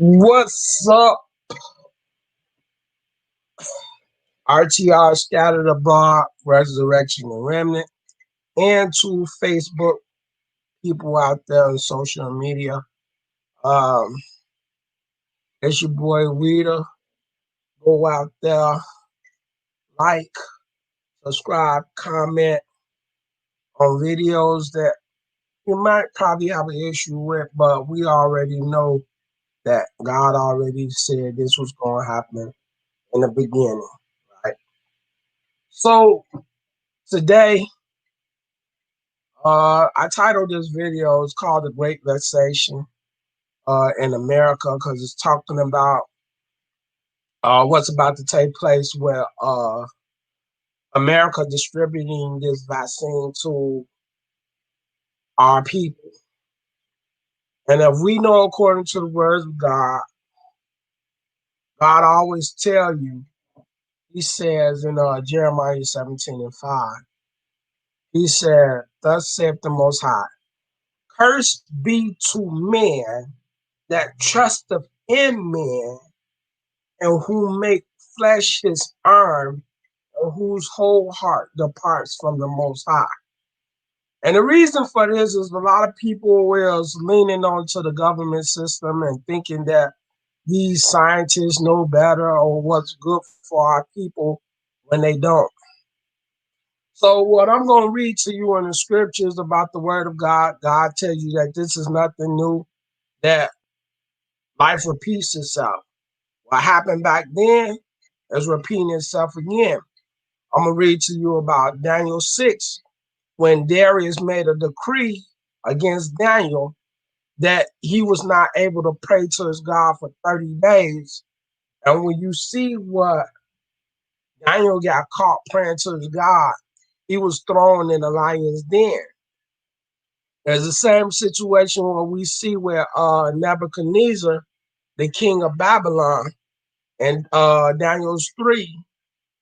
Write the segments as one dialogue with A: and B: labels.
A: What's up, RTR scattered abroad, resurrection and remnant, and to Facebook people out there on social media. Um, it's your boy Rita. Go out there, like, subscribe, comment on videos that you might probably have an issue with, but we already know that God already said this was going to happen in the beginning, right? So today, I titled this video, it's called The Great Vexation in America, because it's talking about what's about to take place with America distributing this vaccine to our people. And if we know according to the words of God, God always tell you, he says in Jeremiah 17:5, he said, thus saith the Most High, cursed be to man that trusteth in man, and who make flesh his arm, and whose whole heart departs from the Most High. And the reason for this is a lot of people is leaning onto the government system and thinking that these scientists know better or what's good for our people when they don't. So what I'm going to read to you in the scriptures about the word of God, God tells you that this is nothing new, that life repeats itself. What happened back then is repeating itself again. I'm going to read to you about Daniel 6, when Darius made a decree against Daniel that he was not able to pray to his God for 30 days. And when you see what Daniel got caught praying to his God, he was thrown in the lion's den. There's the same situation where we see where Nebuchadnezzar, the king of Babylon, and Daniel's 3,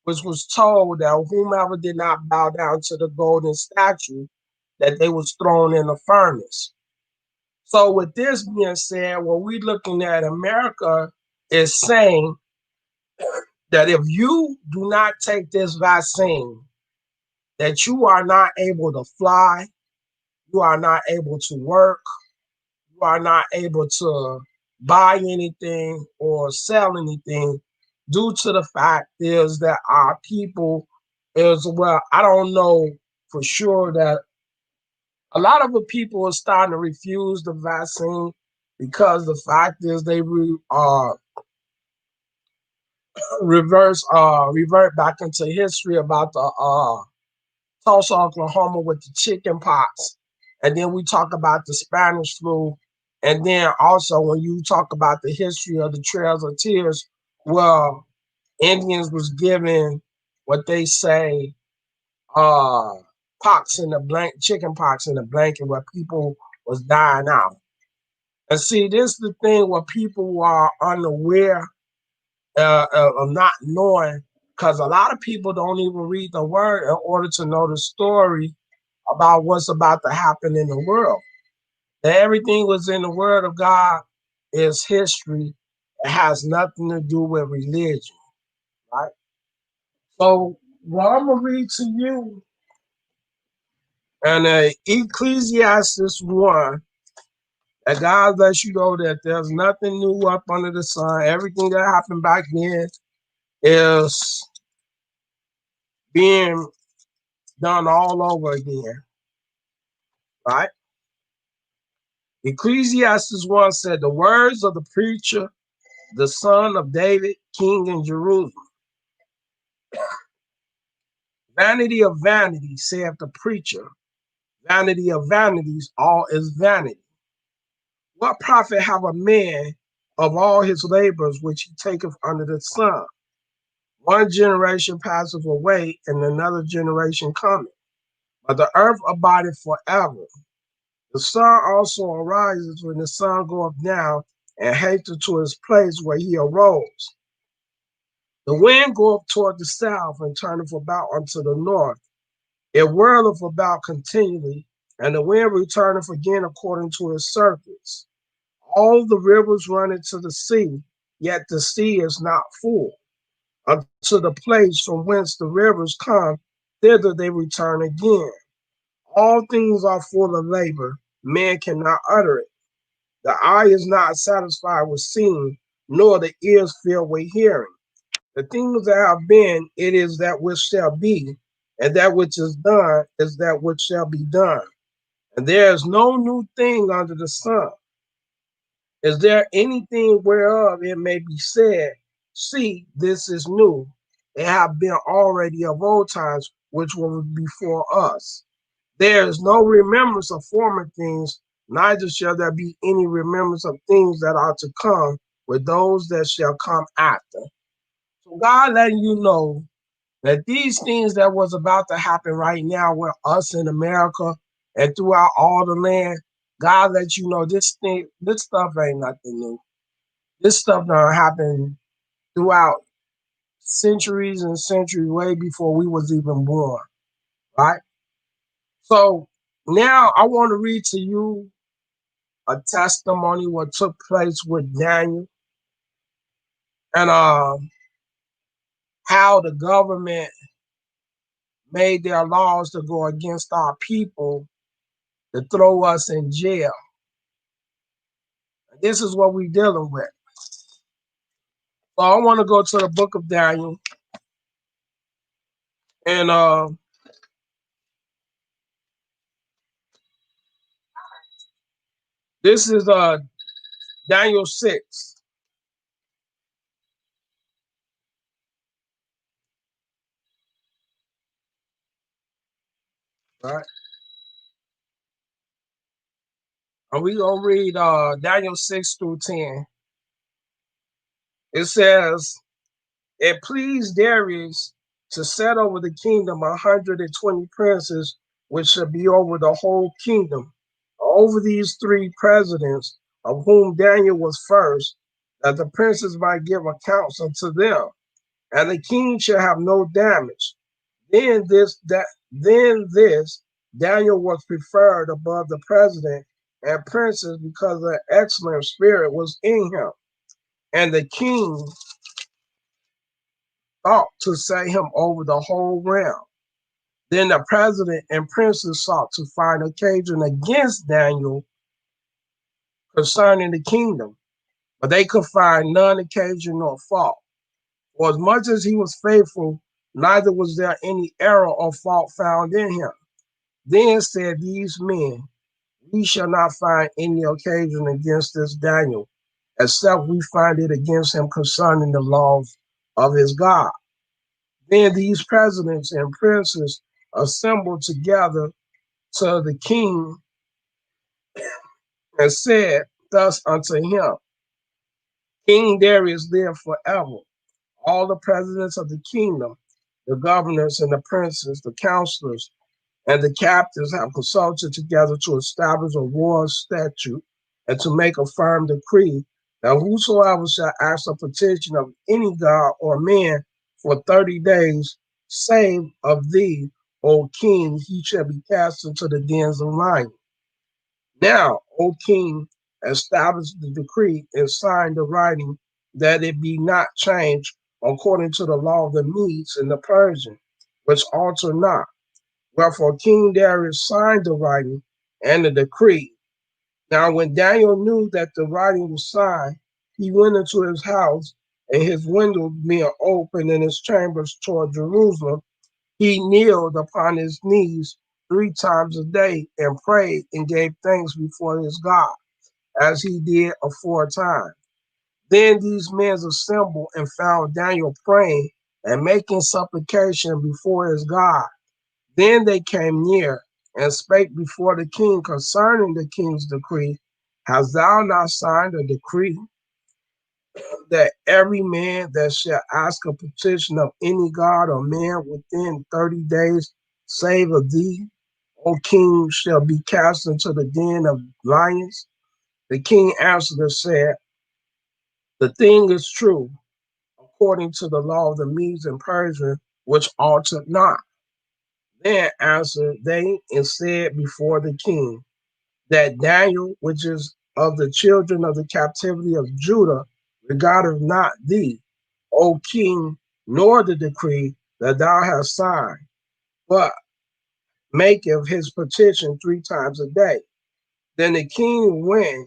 A: which was told that whomever did not bow down to the golden statue, that they was thrown in the furnace. So with this being said, what we're looking at, America is saying that if you do not take this vaccine, that you are not able to fly, you are not able to work, you are not able to buy anything or sell anything, due to the fact is that our people is, well, I don't know for sure that a lot of the people are starting to refuse the vaccine because the fact is they revert back into history about the Tulsa, Oklahoma with the chicken pox. And then we talk about the Spanish flu. And then also when you talk about the history of the Trails of Tears, well, Indians was given what they say uh pox in the chicken pox in the blanket where people was dying out. And see, this is the thing where people are unaware of not knowing, because a lot of people don't even read the word in order to know the story about what's about to happen in the world. That everything was in the word of God is history. It has nothing to do with religion, right? So what I'm gonna read to you and Ecclesiastes 1, that God lets you know that there's nothing new up under the sun. Everything that happened back then is being done all over again, right? Ecclesiastes 1 said, the words of the preacher, the son of David, king in Jerusalem. Vanity of vanities, saith the preacher. Vanity of vanities, all is vanity. What profit have a man of all his labors which he taketh under the sun? One generation passeth away, and another generation cometh. But the earth abideth forever. The sun also arises when the sun goeth down, and hateth to his place where he arose. The wind goeth toward the south, and turneth about unto the north. It whirleth about continually, and the wind returneth again according to his circuits. All the rivers run into the sea, yet the sea is not full. Unto the place from whence the rivers come, thither they return again. All things are full of labor, man cannot utter it. The eye is not satisfied with seeing, nor the ears filled with hearing. The things that have been, it is that which shall be, and that which is done is that which shall be done. And there is no new thing under the sun. Is there anything whereof it may be said, see, this is new? It have been already of old times, which were before us. There is no remembrance of former things, neither shall there be any remembrance of things that are to come with those that shall come after. So God letting you know that these things that was about to happen right now with us in America and throughout all the land, God let you know this stuff ain't nothing new. This stuff done happened throughout centuries and centuries, way before we was even born, right? So now I want to read to you a testimony what took place with Daniel and how the government made their laws to go against our people to throw us in jail. This is what we're dealing with. So I want to go to the book of Daniel, and this is Daniel 6, right? And we gonna read Daniel 6 through 10. It says, it pleased Darius to set over the kingdom 120 princes, which should be over the whole kingdom, over these three presidents, of whom Daniel was first, that the princes might give accounts unto them, and the king shall have no damage. Then this Daniel was preferred above the president and princes because the excellent spirit was in him, and the king thought to set him over the whole realm. Then the president and princes sought to find occasion against Daniel concerning the kingdom, but they could find none occasion nor fault. For as much as he was faithful, neither was there any error or fault found in him. Then said these men, we shall not find any occasion against this Daniel, except we find it against him concerning the laws of his God. Then these presidents and princes assembled together to the king and said thus unto him, King Darius live forever. All the presidents of the kingdom, the governors and the princes, the counselors, and the captains have consulted together to establish a war statute and to make a firm decree that whosoever shall ask a petition of any god or man for 30 days, save of thee, O king, he shall be cast into the dens of lions. Now, O king, establish the decree and sign the writing that it be not changed according to the law of the Medes and the Persians, which alter not. Wherefore King Darius signed the writing and the decree. Now when Daniel knew that the writing was signed, he went into his house, and his windows being open in his chambers toward Jerusalem, he kneeled upon his knees 3 times a day and prayed and gave thanks before his God, as he did aforetime. Then these men assembled and found Daniel praying and making supplication before his God. Then they came near and spake before the king concerning the king's decree. Hast thou not signed a decree that every man that shall ask a petition of any god or man within 30 days, save of thee, O king, shall be cast into the den of lions? The king answered and said, the thing is true, according to the law of the Medes and Persians, which altered not. Then answered they and said before the king, that Daniel, which is of the children of the captivity of Judah regardeth not thee, O king, nor the decree that thou hast signed, but maketh his petition 3 times a day. Then the king, when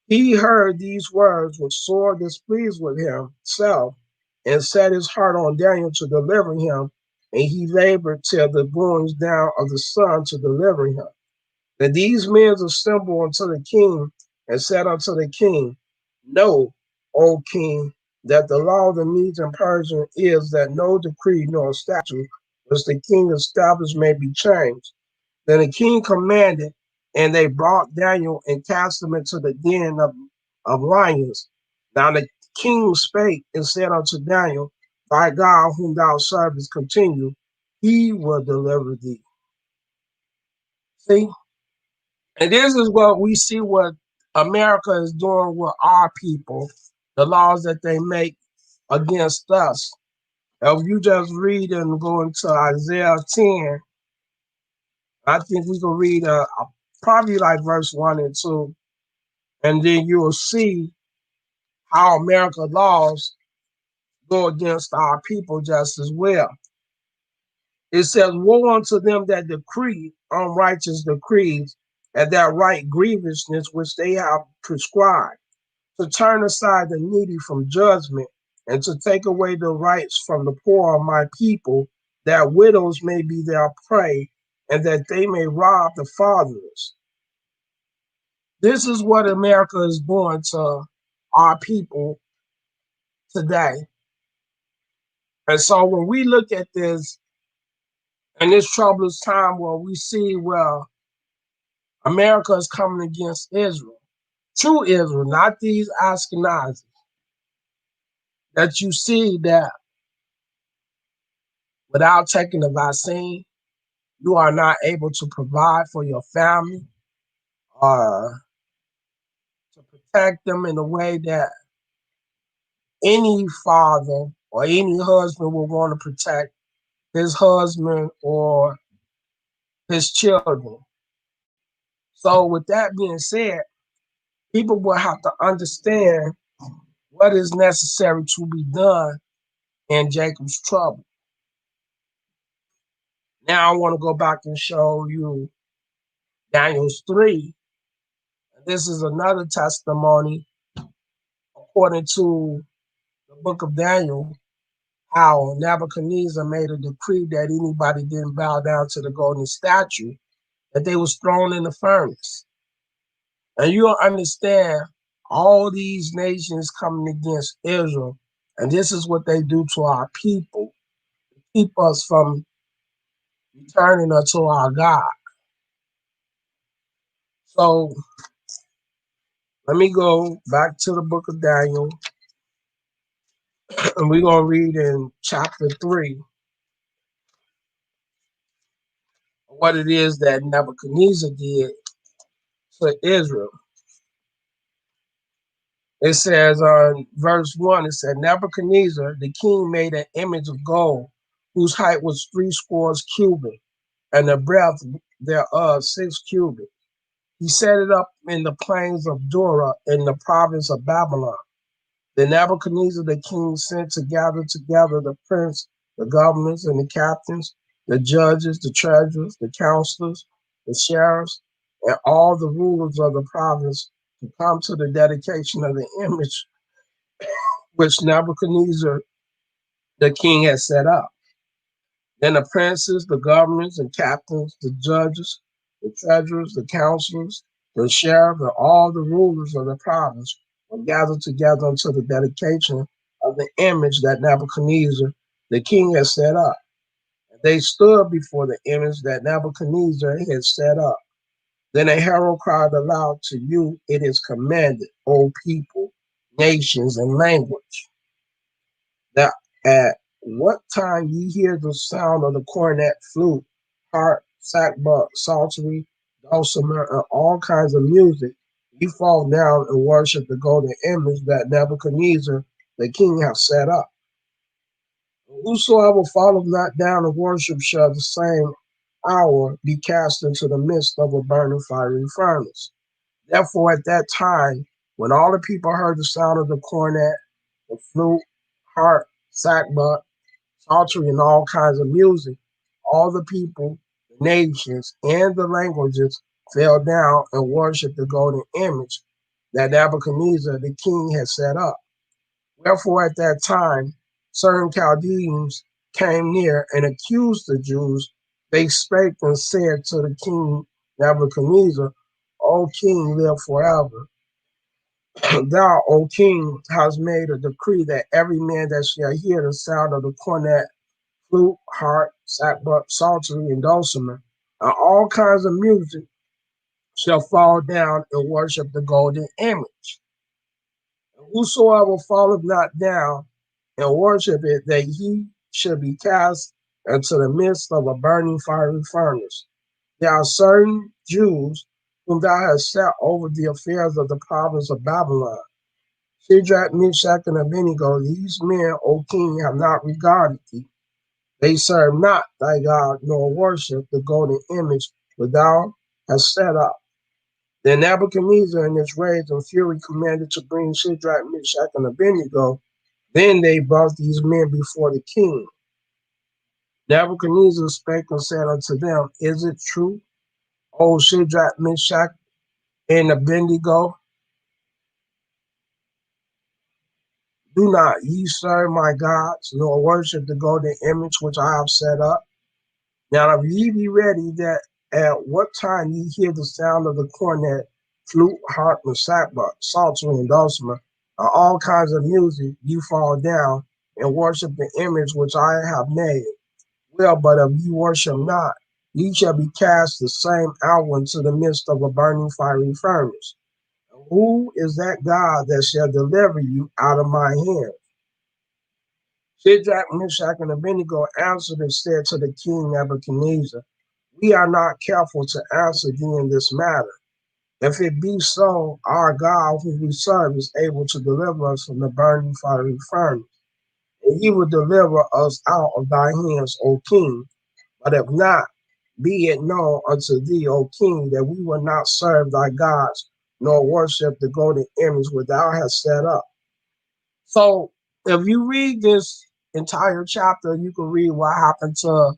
A: he heard these words, was sore displeased with himself, and set his heart on Daniel to deliver him, and he labored till the goings down of the sun to deliver him. Then these men assembled unto the king, and said unto the king, Know, O king, that the law of the Medes and Persians is that no decree nor statute which the king established may be changed. Then the king commanded, and they brought Daniel and cast him into the den of lions. Now the king spake and said unto Daniel, Thy God, whom thou servest, continue, he will deliver thee. See? And this is what we see what America is doing with our people, the laws that they make against us. If you just read and go into Isaiah 10, I think we can read probably like verse 1 and 2, and then you will see how America laws go against our people just as well. It says, Woe unto them that decree unrighteous decrees, and that write grievousness which they have prescribed, to turn aside the needy from judgment, and to take away the rights from the poor of my people, that widows may be their prey, and that they may rob the fatherless. This is what America is doing to our people today. And so when we look at this in this troublous time where we see where America is coming against Israel, true Israel, not these Ashkenazis, that you see that without taking the vaccine, you are not able to provide for your family or to protect them in a way that any father or any husband will want to protect his husband or his children. So with that being said, people will have to understand what is necessary to be done in Jacob's trouble. Now I want to go back and show you Daniel's 3. This is another testimony according to the book of Daniel, how Nebuchadnezzar made a decree that anybody didn't bow down to the golden statue, that they was thrown in the furnace. And you'll understand all these nations coming against Israel, and this is what they do to our people, to keep us from returning unto our God. So let me go back to the book of Daniel, and we're going to read in chapter 3 what it is that Nebuchadnezzar did to Israel. It says on verse 1, it said, Nebuchadnezzar, the king, made an image of gold, whose height was 60 cubits, and the breadth thereof 6 cubits. He set it up in the plains of Dura in the province of Babylon. Then Nebuchadnezzar the king sent to gather together the prince, the governors, and the captains, the judges, the treasurers, the counselors, the sheriffs, and all the rulers of the province to come to the dedication of the image which Nebuchadnezzar the king had set up. Then the princes, the governors and captains, the judges, the treasurers, the counselors, the sheriff, and all the rulers of the province were gathered together unto the dedication of the image that Nebuchadnezzar the king had set up. And they stood before the image that Nebuchadnezzar had set up. Then a herald cried aloud, To you it is commanded, O people, nations, and language, that at what time ye hear the sound of the cornet, flute, harp, sackbut, psaltery, dulcimer, and all kinds of music, ye fall down and worship the golden image that Nebuchadnezzar the king hath set up. Whosoever falleth not down and worship shall the same hour be cast into the midst of a burning fiery furnace. Therefore, at that time, when all the people heard the sound of the cornet, the flute, harp, sackbut, psaltery, and all kinds of music, all the people, the nations, and the languages fell down and worshipped the golden image that Nebuchadnezzar the king had set up. Wherefore at that time certain Chaldeans came near and accused the Jews. They spake and said to the king Nebuchadnezzar, O king, live forever. Thou, O king, hast made a decree that every man that shall hear the sound of the cornet, flute, harp, sackbut, psaltery, and dulcimer, and all kinds of music, shall fall down and worship the golden image. And whosoever falleth not down and worship it, that he should be cast into the midst of a burning fiery furnace. There are certain Jews whom thou hast set over the affairs of the province of Babylon. Shadrach, Meshach, and Abednego, these men, O king, have not regarded thee. They serve not thy God, nor worship the golden image which thou hast set up. Then Nebuchadnezzar in his rage and fury commanded to bring Shadrach, Meshach, and Abednego. Then they brought these men before the king. Nebuchadnezzar spake and said unto them, Is it true, O Shadrach, Meshach, and Abednego? Do not ye serve my gods, nor worship the golden image which I have set up? Now if ye be ready, that at what time ye hear the sound of the cornet, flute, harp, and sackbut, psaltery, and dulcimer, and all kinds of music, you fall down and worship the image which I have made. Well, but if ye worship not, ye shall be cast the same hour into the midst of a burning fiery furnace. Who is that God that shall deliver you out of my hand? Shadrach, Meshach, and Abednego answered and said to the king Nebuchadnezzar, We are not careful to answer thee in this matter. If it be so, our God whom we serve is able to deliver us from the burning fiery furnace, and he will deliver us out of thy hands, O king. But if not, be it known unto thee, O king, that we will not serve thy gods, nor worship the golden image which thou hast set up. So if you read this entire chapter, you can read what happened to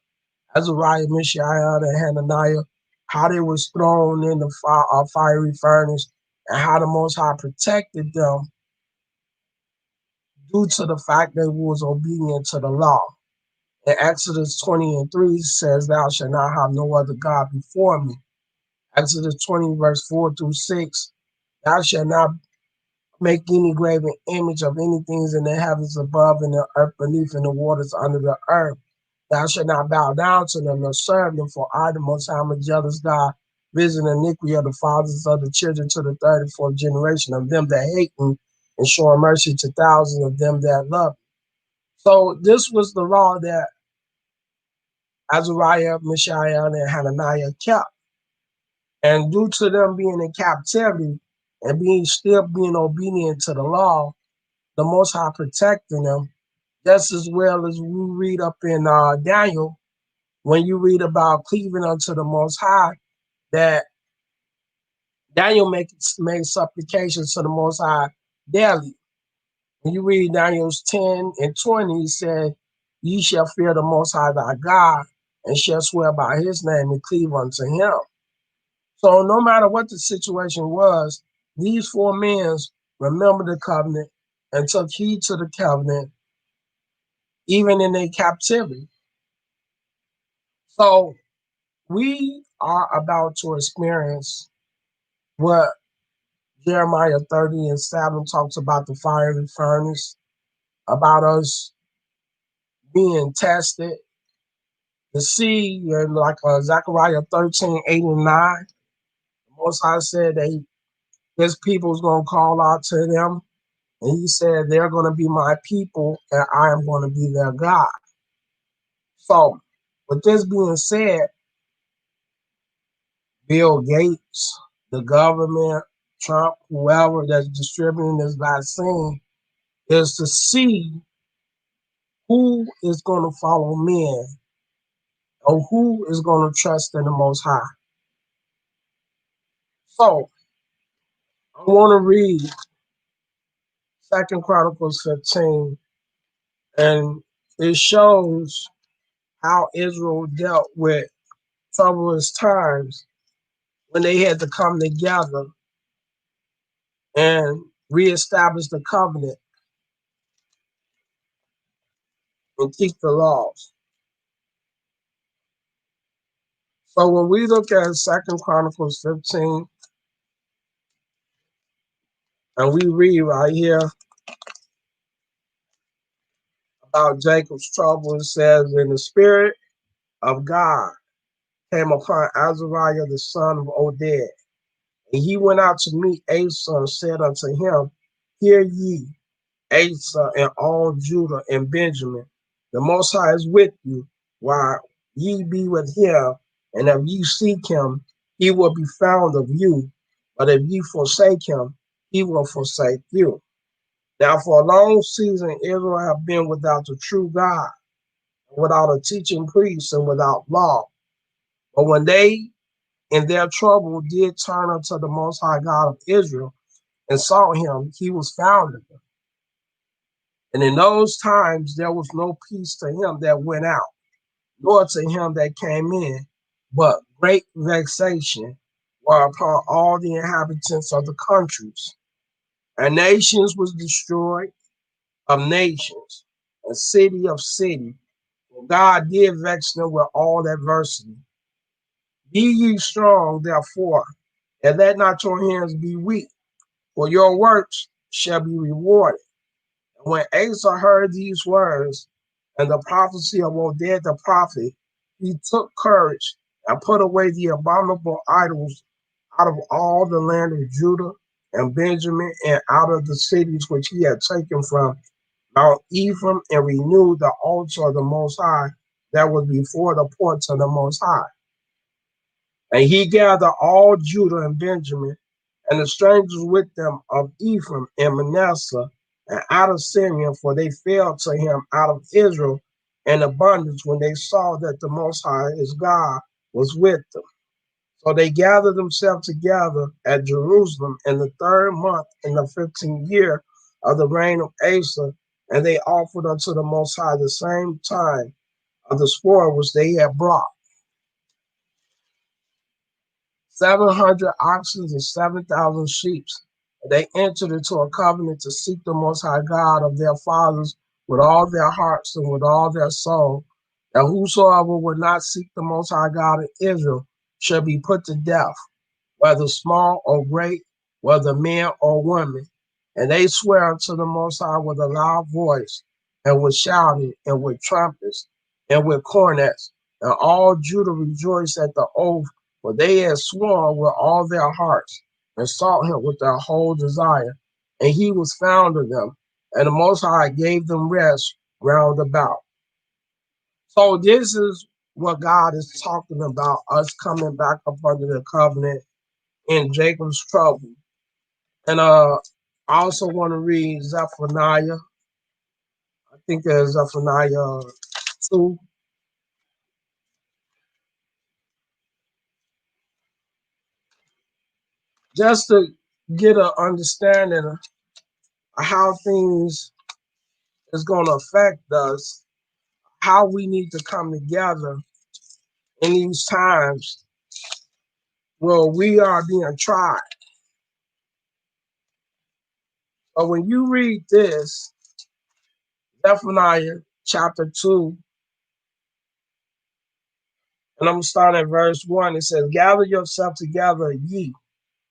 A: Azariah, Mishael, and Hananiah, how they was thrown in the fiery furnace, and how the Most High protected them due to the fact they was obedient to the law. In Exodus 20 and 3 says, Thou shalt not have no other God before me. Exodus 20, verse 4 through 6, Thou shalt not make any graven image of anything in the heavens above and the earth beneath and the waters under the earth. Thou shalt not bow down to them nor serve them, for I, the Most High, am a jealous God, visiting iniquity of the fathers of the children to the third and fourth generation of them that hate me, and showing mercy to thousands of them that love me. So this was the law that Azariah, Mishael, and Hananiah kept. And due to them being in captivity and still being obedient to the law, the Most High protecting them, just as well as we read up in Daniel, when you read about cleaving unto the Most High, that Daniel made supplications to the Most High daily. When you read Daniel's 10 and 20, he said, Ye shall fear the Most High thy God, and shall swear by his name and cleave unto him. So no matter what the situation was, these four men remembered the covenant and took heed to the covenant, even in their captivity. So we are about to experience what Jeremiah 30 and 7 talks about, the fiery furnace, about us being tested. The sea, and like Zechariah 13, 8 and 9, the Most High said that his people's going to call out to them. And he said, they're going to be my people and I am going to be their God. So, with this being said, Bill Gates, the government, Trump, whoever that's distributing this vaccine, is to see who is going to follow men or who is going to trust in the Most High. So, I want to read Second Chronicles 15, and it shows how Israel dealt with troublous times when they had to come together and reestablish the covenant and keep the laws. So when we look at Second Chronicles 15, and we read right here about Jacob's trouble, it says, "In the spirit of God came upon Azariah the son of Oded, and he went out to meet Asa and said unto him, Hear ye, Asa and all Judah and Benjamin, the Most High is with you, while ye be with him, and if ye seek him, he will be found of you, but if ye forsake him, he will forsake you." Now for a long season Israel have been without the true God, without a teaching priest, and without law. But when they in their trouble did turn unto the Most High God of Israel and sought him, he was found of them. And in those times there was no peace to him that went out, nor to him that came in, but great vexation were upon all the inhabitants of the countries. And nations was destroyed of nations, and city of city. For God did vex them with all adversity. Be ye strong, therefore, and let not your hands be weak, for your works shall be rewarded. And when Asa heard these words and the prophecy of Oded the prophet, he took courage and put away the abominable idols out of all the land of Judah and Benjamin, and out of the cities which he had taken from Mount Ephraim, and renewed the altar of the Most High that was before the porch of the Most High. And he gathered all Judah and Benjamin, and the strangers with them of Ephraim and Manasseh, and out of Simeon, for they fell to him out of Israel in abundance when they saw that the Most High, his God, was with them. So they gathered themselves together at Jerusalem in the third month in the 15th year of the reign of Asa, and they offered unto the Most High the same time of the spoil which they had brought, 700 oxen and 7,000 sheep. And they entered into a covenant to seek the Most High God of their fathers with all their hearts and with all their soul, that whosoever would not seek the Most High God of Israel shall be put to death, whether small or great, whether man or woman. And they swear unto the Most High with a loud voice, and with shouting, and with trumpets, and with cornets. And all Judah rejoiced at the oath, for they had sworn with all their hearts, and sought him with their whole desire. And he was found of them, and the Most High gave them rest round about. So this is what God is talking about, us coming back up under the covenant in Jacob's trouble. And I also want to read Zephaniah. I think there's Zephaniah 2, just to get an understanding of how things is going to affect us, how we need to come together in these times where we are being tried. But when you read this, Zephaniah chapter 2, and I'm starting at verse 1, it says, Gather yourself together, ye.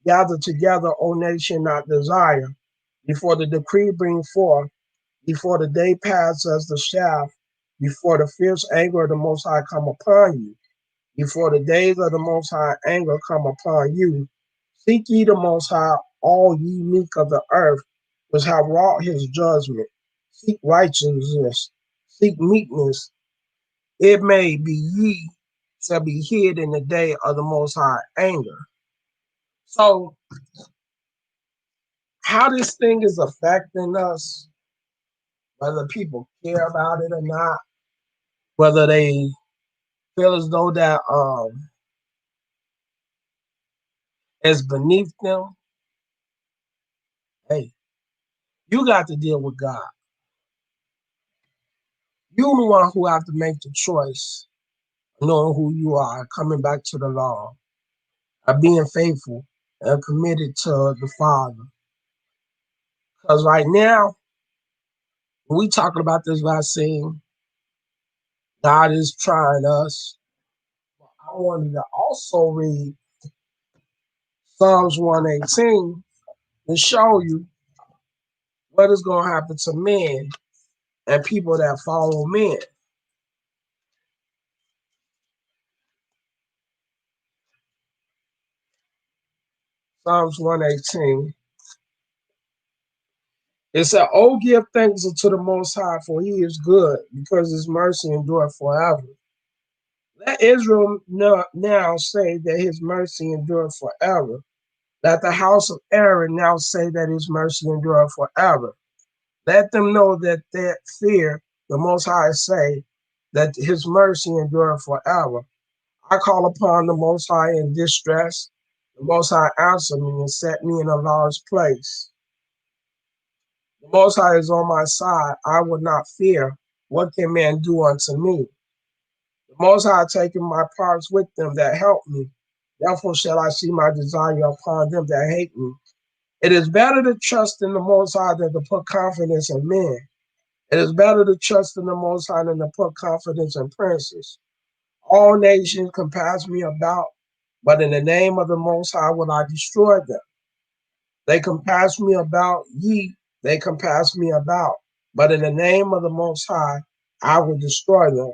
A: Gather together, O nation, not desire, before the decree bring forth, before the day pass as the shaft, before the fierce anger of the Most High come upon you, before the days of the Most High anger come upon you. Seek ye the Most High, all ye meek of the earth, which have wrought his judgment. Seek righteousness, seek meekness. It may be ye shall be hid in the day of the Most High anger. So how this thing is affecting us, whether people care about it or not, whether they feel as though that is beneath them, Hey, you got to deal with God. You're the one who have to make the choice, knowing who you are, coming back to the law, of being faithful and committed to the Father. Because right now, when we talking about this vaccine, God is trying us. I wanted to also read Psalms 118 to show you what is going to happen to men and people that follow men. Psalms 118. It said, "Oh, give thanks unto the Most High, for he is good, because his mercy endureth forever. Let Israel now say that his mercy endureth forever. Let the house of Aaron now say that his mercy endureth forever. Let them know that they fear the Most High say that his mercy endureth forever. I call upon the Most High in distress. The Most High answered me and set me in a large place. The Most High is on my side. I will not fear. What can man do unto me? The Most High taken my parts with them that help me. Therefore shall I see my desire upon them that hate me. It is better to trust in the Most High than to put confidence in men. It is better to trust in the Most High than to put confidence in princes. All nations compass me about, but in the name of the Most High will I destroy them. They compass me about, they compass me about, but in the name of the Most High I will destroy them.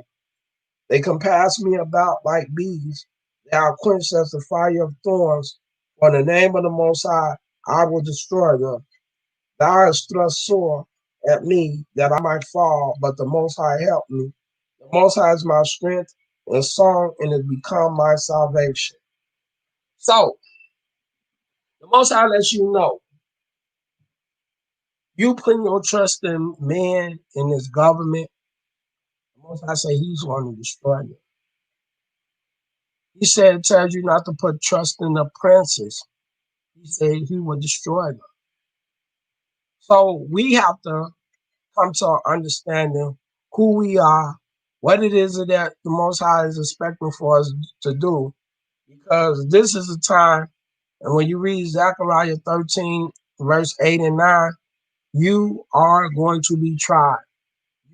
A: They compass me about like bees. They are quenched as the fire of thorns. For in the name of the Most High I will destroy them. Thou hast thrust sore at me that I might fall, but the Most High helped me. The Most High is my strength and song, and has become my salvation. So, the Most High lets you know, you putting your trust in man, in his government, the Most High say he's going to destroy you. He said, it tells you not to put trust in the princes. He said he will destroy them. So, we have to come to an understanding who we are, what it is that the Most High is expecting for us to do, because this is a time, and when you read Zechariah 13, verse 8 and 9, you are going to be tried.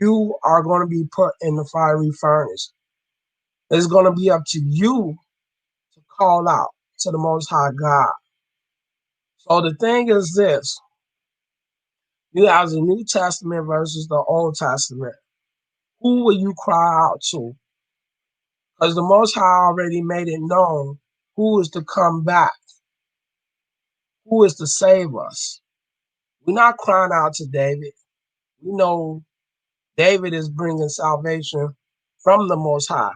A: You are going to be put in the fiery furnace. It's going to be up to you to call out to the Most High God. So the thing is this, you have the New Testament versus the Old Testament. Who will you cry out to? Because the Most High already made it known who is to come back, who is to save us. We're not crying out to David. We know David is bringing salvation from the Most High.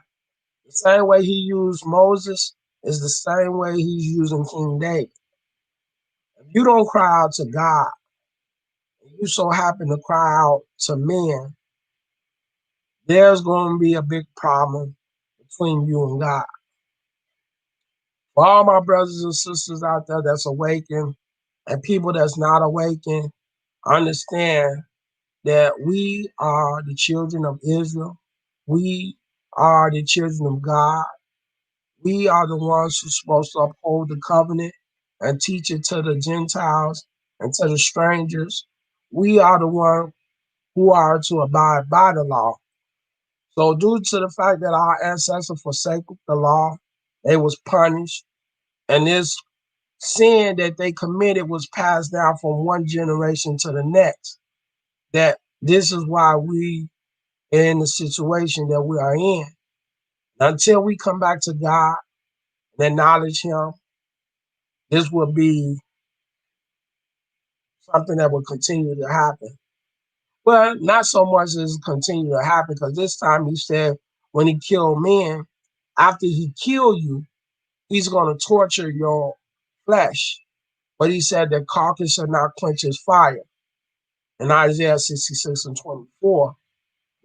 A: The same way he used Moses is the same way he's using King David. If you don't cry out to God, and you so happen to cry out to men, there's going to be a big problem between you and God. For all my brothers and sisters out there that's awakened and people that's not awakened, understand that we are the children of Israel. We are the children of God. We are the ones who's supposed to uphold the covenant and teach it to the Gentiles and to the strangers. We are the ones who are to abide by the law. So due to the fact that our ancestors forsake the law, they was punished, and this sin that they committed was passed down from one generation to the next. That this is why we are in the situation that we are in. Until we come back to God and acknowledge him, this will be something that will continue to happen. Well, not so much as continue to happen, because this time he said when he killed men, after he killed you, he's going to torture your flesh. But he said that carcass shall not quench his fire. In Isaiah 66 and 24,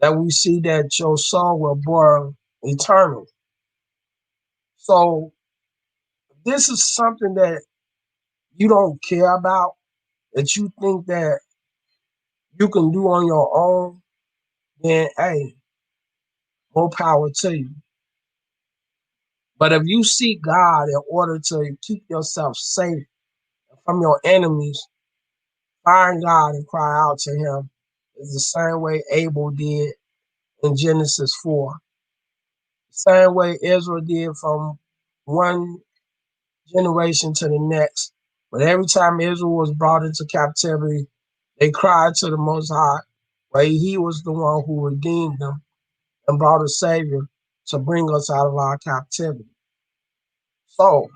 A: that we see that your soul will burn eternally. So this is something that you don't care about. that you think that you can do on your own, then hey, more power to you. But if you seek God in order to keep yourself safe from your enemies, find God and cry out to him. It's the same way Abel did in Genesis 4. The same way Israel did from one generation to the next. But every time Israel was brought into captivity, they cried to the Most High, where he was the one who redeemed them and brought a Savior to bring us out of our captivity. So,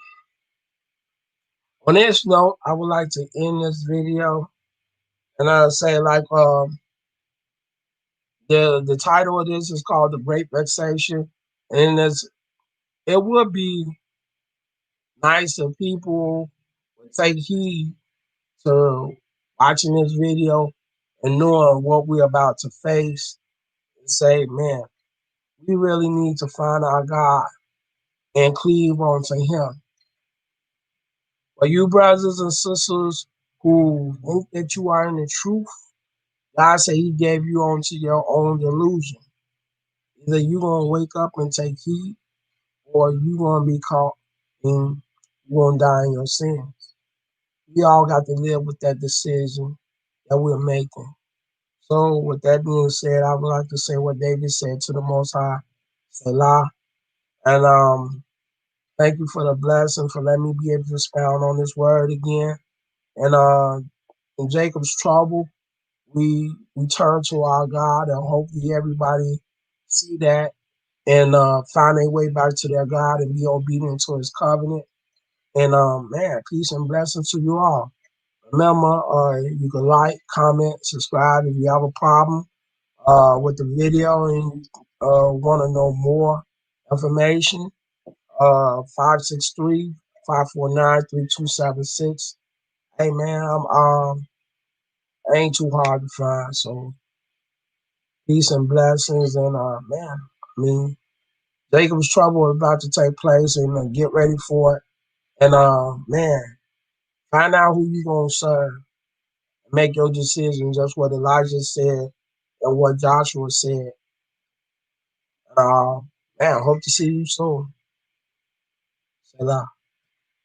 A: on this note, I would like to end this video, and I'll say like the title of this is called The Great Vexation, and it would be nice if people would take heed to watching this video and knowing what we're about to face and say, man, we really need to find our God and cleave onto him. For you brothers and sisters who think that you are in the truth, God said he gave you onto your own delusion. Either you're going to wake up and take heed, or you're going to be caught and you're going to die in your sins. We all got to live with that decision that we're making. So with that being said, I would like to say what David said to the Most High, Selah. And thank you for the blessing, for letting me be able to expound on this word again. And in Jacob's trouble, we turn to our God, and hopefully everybody see that and find their way back to their God and be obedient to his covenant. And man, peace and blessings to you all. Remember, you can like, comment, subscribe if you have a problem with the video and want to know more information. 563-549-3276. Hey man, I ain't too hard to find. So peace and blessings, and man, I mean, Jacob's trouble is about to take place, and get ready for it. And man, find out who you gonna serve. Make your decision, just what Elijah said and what Joshua said. Man, hope to see you soon. Selah.